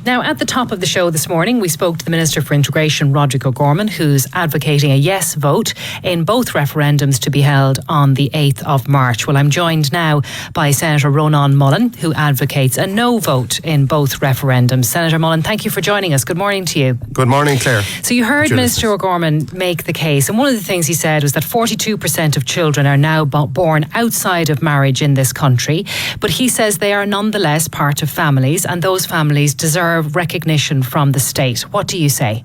Now, at the top of the show this morning, we spoke to the Minister for Integration, Roderick O'Gorman, who's advocating a yes vote in both referendums to be held on the 8th of March. Well, I'm joined now by Senator Ronan Mullen, who advocates a no vote in both referendums. Senator Mullen, thank you for joining us. Good morning to you. Good morning, Claire. So you heard Minister O'Gorman make the case, and one of the things he said was that 42% of children are now born outside of marriage in this country, but he says they are nonetheless part of families, and those families deserve recognition from the state. What do you say?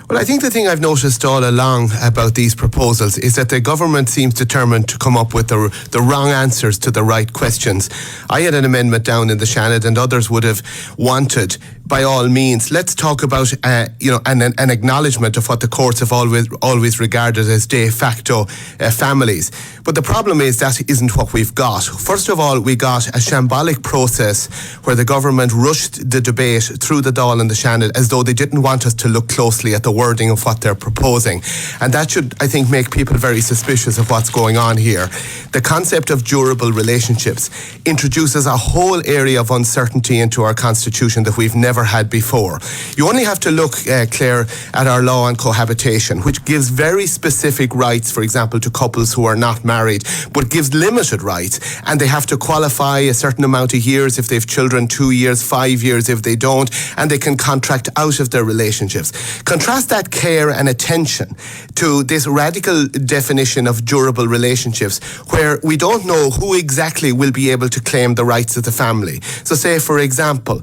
Well, I think the thing I've noticed all along about these proposals is that the government seems determined to come up with the wrong answers to the right questions. I had an amendment down in the Shannon, and others would have wanted, by all means, let's talk about an acknowledgement of what the courts have always regarded as de facto families. But the problem is that isn't what we've got. First of all, we got a shambolic process where the government rushed the debate through the Dáil and the Shannon as though they didn't want us to look closely at the wording of what they're proposing. And that should, I think, make people very suspicious of what's going on here. The concept of durable relationships introduces a whole area of uncertainty into our constitution that we've never had before. You only have to look, Claire, at our law on cohabitation, which gives very specific rights, for example, to couples who are not married, but gives limited rights, and they have to qualify a certain amount of years if they have children, 2 years, 5 years if they don't, and they can contract out of their relationships. Contrast that care and attention to this radical definition of durable relationships, where we don't know who exactly will be able to claim the rights of the family. So say, for example,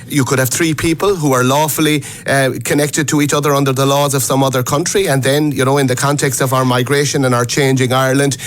you could have 3 people who are lawfully connected to each other under the laws of some other country, and then, in the context of our migration and our changing Ireland,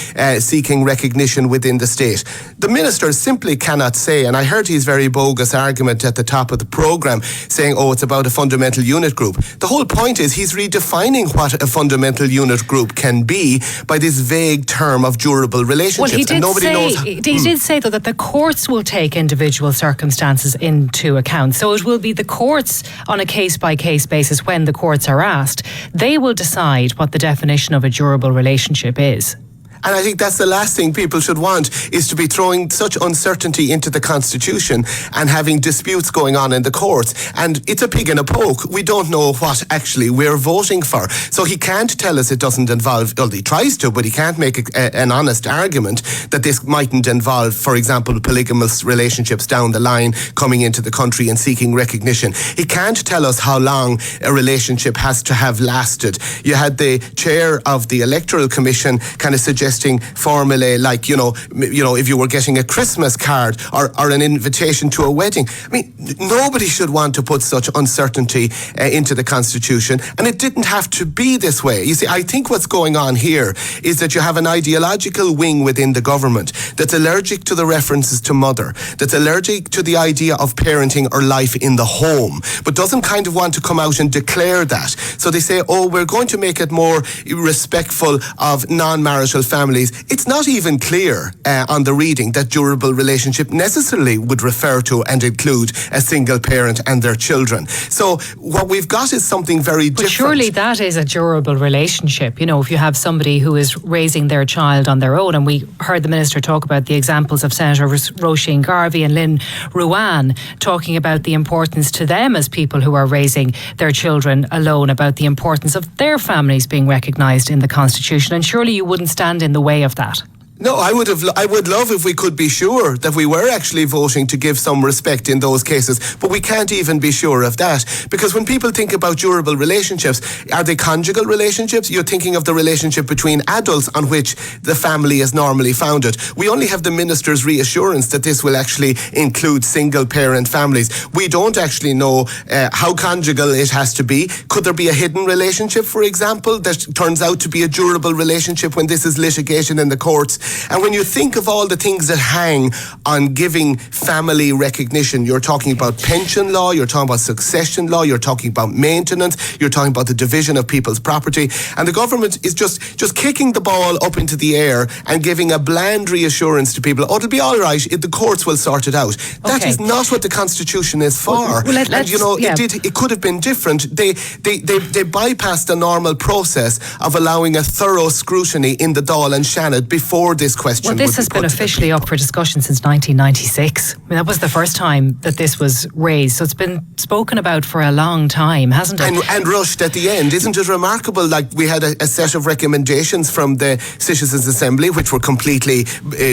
seeking recognition within the state. The minister simply cannot say, and I heard his very bogus argument at the top of the programme, saying, it's about a fundamental unit group. The whole point is he's redefining what a fundamental unit group can be by this vague term of durable relationships. Well, he did say, though, that the courts will take individual circumstances into account. So it will be the courts on a case-by-case basis when the courts are asked. They will decide what the definition of a durable relationship is. And I think that's the last thing people should want, is to be throwing such uncertainty into the Constitution and having disputes going on in the courts. And it's a pig in a poke. We don't know what actually we're voting for. So he can't tell us it doesn't involve, well, he tries to, but he can't make an honest argument that this mightn't involve, for example, polygamous relationships down the line coming into the country and seeking recognition. He can't tell us how long a relationship has to have lasted. You had the chair of the Electoral Commission kind of suggesting formulae like, if you were getting a Christmas card or an invitation to a wedding. I mean, nobody should want to put such uncertainty into the Constitution, and it didn't have to be this way. You see, I think what's going on here is that you have an ideological wing within the government that's allergic to the references to mother, that's allergic to the idea of parenting or life in the home, but doesn't kind of want to come out and declare that. So they say, we're going to make it more respectful of non-marital families. It's not even clear on the reading that durable relationship necessarily would refer to and include a single parent and their children. So what we've got is something very different. But surely that is a durable relationship. If you have somebody who is raising their child on their own, and we heard the minister talk about the examples of Senator Roisin Garvey and Lynn Ruane talking about the importance to them as people who are raising their children alone, about the importance of their families being recognised in the Constitution. And surely you wouldn't stand in the way of that. No, I would love if we could be sure that we were actually voting to give some respect in those cases, but we can't even be sure of that, because when people think about durable relationships, are they conjugal relationships? You're thinking of the relationship between adults on which the family is normally founded. We only have the minister's reassurance that this will actually include single parent families. We don't actually know how conjugal it has to be. Could there be a hidden relationship, for example, that turns out to be a durable relationship when this is litigated in the courts? And when you think of all the things that hang on giving family recognition, you're talking about pension law, you're talking about succession law, you're talking about maintenance, you're talking about the division of people's property, and the government is just kicking the ball up into the air and giving a bland reassurance to people, it'll be all right, the courts will sort it out. That is not what the Constitution is for. It could have been different. They bypassed the normal process of allowing a thorough scrutiny in the Dáil and Shannon before this question. Well, this has been officially up for discussion since 1996. I mean, that was the first time that this was raised. So it's been spoken about for a long time, hasn't it? And rushed at the end. Isn't it remarkable? Like, we had a set of recommendations from the Citizens' Assembly, which were completely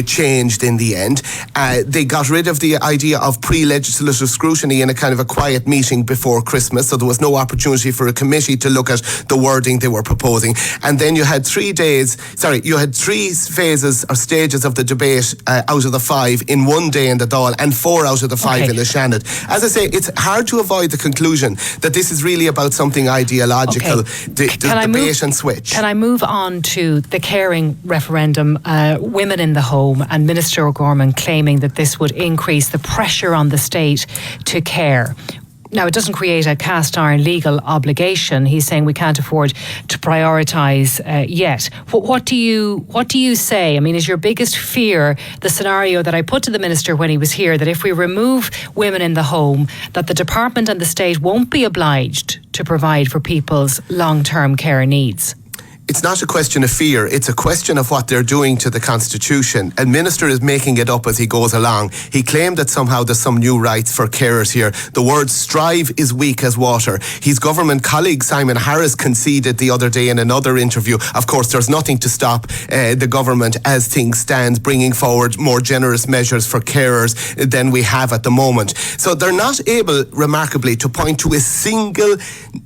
changed in the end. They got rid of the idea of pre-legislative scrutiny in a kind of a quiet meeting before Christmas, so there was no opportunity for a committee to look at the wording they were proposing. And then you had 3 phases or stages of the debate out of the 5 in 1 day in the Dáil, and 4 out of the 5 in the Seanad. As I say, it's hard to avoid the conclusion that this is really about something ideological, the debate and switch. Can I move on to the caring referendum, women in the home, and Minister O'Gorman claiming that this would increase the pressure on the state to care? Now, it doesn't create a cast iron legal obligation. He's saying we can't afford to prioritise yet. What do you say? I mean, is your biggest fear the scenario that I put to the Minister when he was here, that if we remove women in the home, that the department and the state won't be obliged to provide for people's long-term care needs? It's not a question of fear, it's a question of what they're doing to the Constitution. And Minister is making it up as he goes along. He claimed that somehow there's some new rights for carers here. The word strive is weak as water. His government colleague Simon Harris conceded the other day in another interview, of course there's nothing to stop the government as things stand bringing forward more generous measures for carers than we have at the moment. So they're not able, remarkably, to point to a single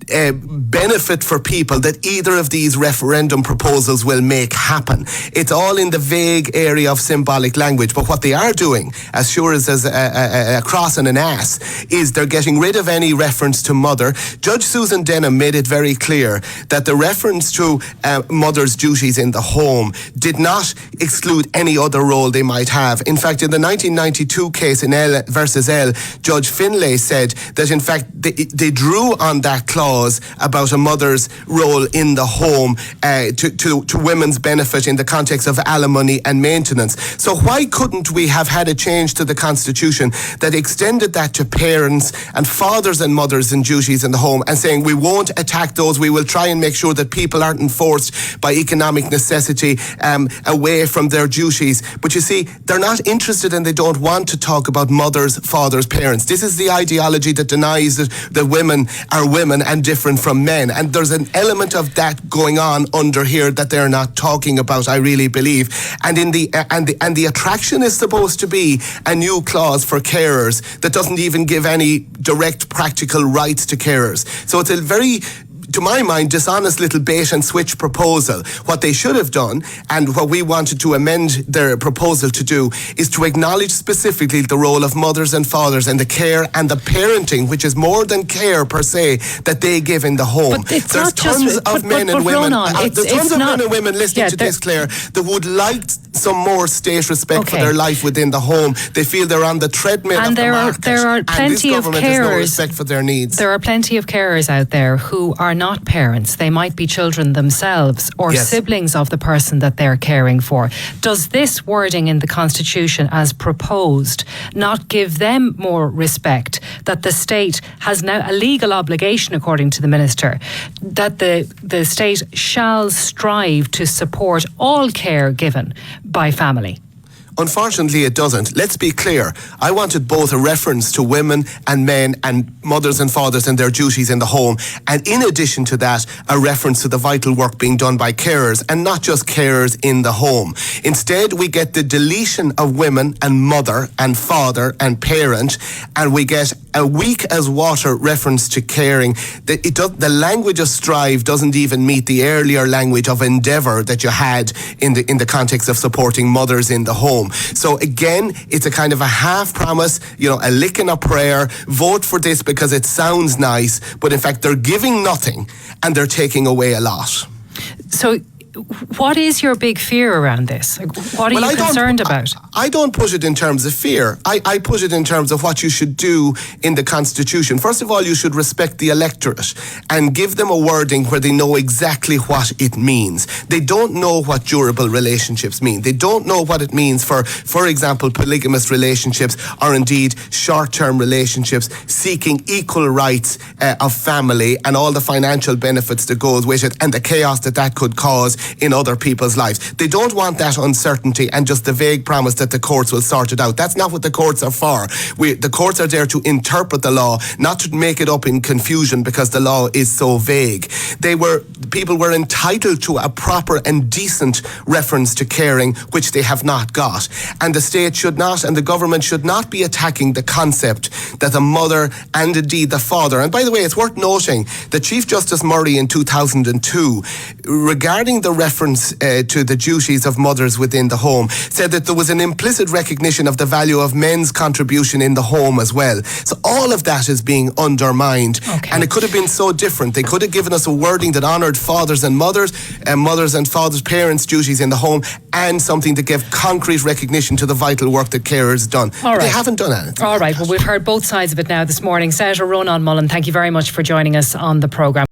benefit for people that either of these referendum proposals will make happen. It's all in the vague area of symbolic language. But what they are doing, as sure as a cross and an ass, is they're getting rid of any reference to mother. Judge Susan Denham made it very clear that the reference to mother's duties in the home did not exclude any other role they might have. In fact, in the 1992 case in L versus L, Judge Finlay said that in fact they drew on that clause about a mother's role in the home to women's benefit in the context of alimony and maintenance. So why couldn't we have had a change to the Constitution that extended that to parents and fathers and mothers in duties in the home, and saying we won't attack those, we will try and make sure that people aren't enforced by economic necessity away from their duties. But you see, they're not interested and they don't want to talk about mothers, fathers, parents. This is the ideology that denies that women are women and different from men. And there's an element of that going on under here that they're not talking about, I really believe. And in the attraction is supposed to be a new clause for carers that doesn't even give any direct practical rights to carers. So it's a very, to my mind, dishonest little bait and switch proposal. What they should have done, and what we wanted to amend their proposal to do, is to acknowledge specifically the role of mothers and fathers and the care and the parenting, which is more than care per se, that they give in the home. There's tons of men and women. There's tons of men and women listening to this, Claire, that would like some more state respect for their life within the home. They feel they're on the treadmill of the market. There are plenty of carers. Has no respect for their needs. There are plenty of carers out there who are not parents. They might be children themselves or siblings of the person that they're caring for. Does this wording in the Constitution as proposed not give them more respect, that the state has now a legal obligation, according to the Minister, that the state shall strive to support all care given by family? Unfortunately, it doesn't. Let's be clear. I wanted both a reference to women and men and mothers and fathers and their duties in the home, and in addition to that, a reference to the vital work being done by carers, and not just carers in the home. Instead, we get the deletion of women and mother and father and parent, and we get a weak as water reference to caring. The language of strive doesn't even meet the earlier language of endeavour that you had in the context of supporting mothers in the home. So again, it's a kind of a half promise, a lick and a prayer. Vote for this because it sounds nice, but in fact they're giving nothing and they're taking away a lot. So what is your big fear around this? What are you concerned about? I don't put it in terms of fear. I put it in terms of what you should do in the Constitution. First of all, you should respect the electorate and give them a wording where they know exactly what it means. They don't know what durable relationships mean. They don't know what it means for example, polygamous relationships, or indeed short-term relationships seeking equal rights of family and all the financial benefits that goes with it and the chaos that could cause in other people's lives. They don't want that uncertainty and just the vague promise that the courts will sort it out. That's not what the courts are for. The courts are there to interpret the law, not to make it up in confusion because the law is so vague. People were entitled to a proper and decent reference to caring, which they have not got. And the state should not, and the government should not be attacking the concept that the mother and indeed the father, and by the way, it's worth noting that Chief Justice Murray in 2002, regarding the reference to the duties of mothers within the home, said that there was an implicit recognition of the value of men's contribution in the home as well. So all of that is being undermined. Okay. And it could have been so different. They could have given us a wording that honoured fathers and mothers and fathers, parents' duties in the home, and something to give concrete recognition to the vital work that carers done. All right. They haven't done anything. All right. Well, we've heard both sides of it now this morning. Senator Ronan Mullen, thank you very much for joining us on the programme.